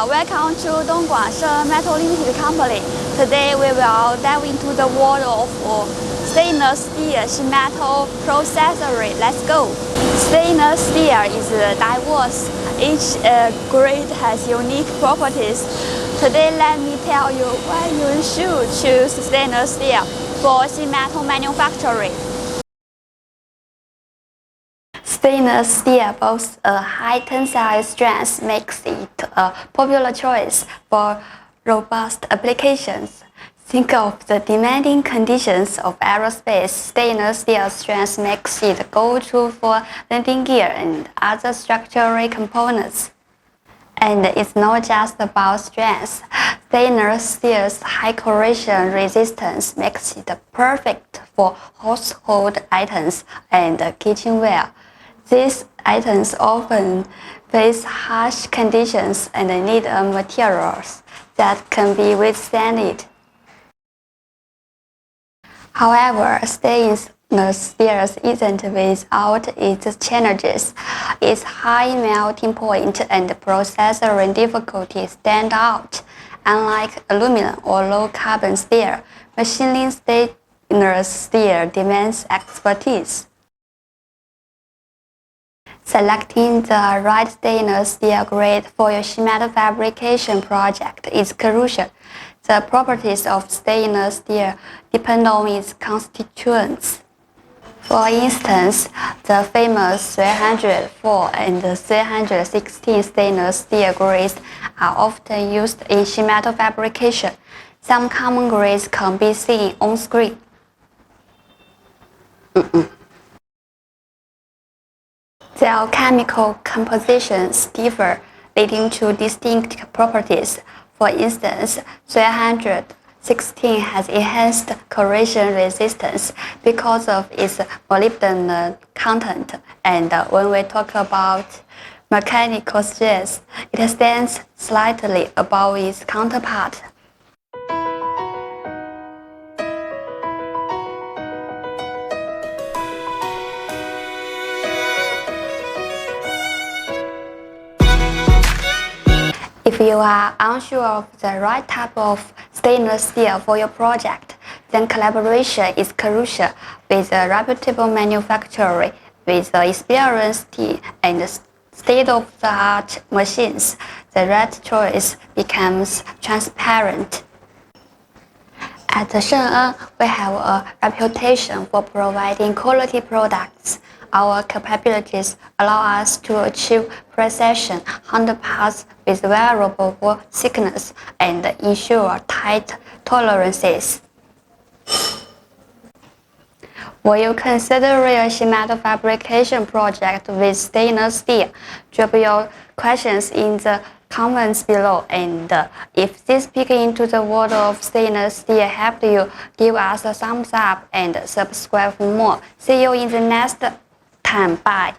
welcome to Dongguan Shengen Metal Co. Today we will dive into the world of stainless steel sheet metal processory. Let's go! Stainless steel is diverse. Each grade has unique properties. Today let me tell you why you should choose stainless steel for sheet metal manufacturing. Stainless steel boasts a high tensile strength, makes it a popular choice for robust applications. Think of the demanding conditions of aerospace. Stainless steel strength makes it go-to for landing gear and other structural components. And it's not just about strength. Stainless steel's high corrosion resistance makes it perfect for household items and kitchenware. These items often face harsh conditions and need materials that can be withstood. However, stainless steel isn't without its challenges. Its high melting point and processing difficulty stand out. Unlike aluminum or low-carbon steel, machining stainless steel demands expertise. Selecting the right stainless steel grade for your sheet metal fabrication project is crucial. The properties of stainless steel depend on its constituents. For instance, the famous 304 and 316 stainless steel grades are often used in sheet metal fabrication. Some common grades can be seen on screen. Their chemical compositions differ, leading to distinct properties. For instance, 316 has enhanced corrosion resistance because of its molybdenum content, and when we talk about mechanical strength, it stands slightly above its counterpart. If you are unsure of the right type of stainless steel for your project, then collaboration is crucial with a reputable manufacturer with experienced team and state-of-the-art machines. The right choice becomes transparent. At Shengen, we have a reputation for providing quality products. Our capabilities allow us to achieve precision, handle parts with variable thickness, and ensure tight tolerances. Will you consider a sheet metal fabrication project with stainless steel? Drop your questions in the comments below, and if this peek into the world of stainless steel helped you, give us a thumbs up and subscribe for more. See you in the next time. Bye.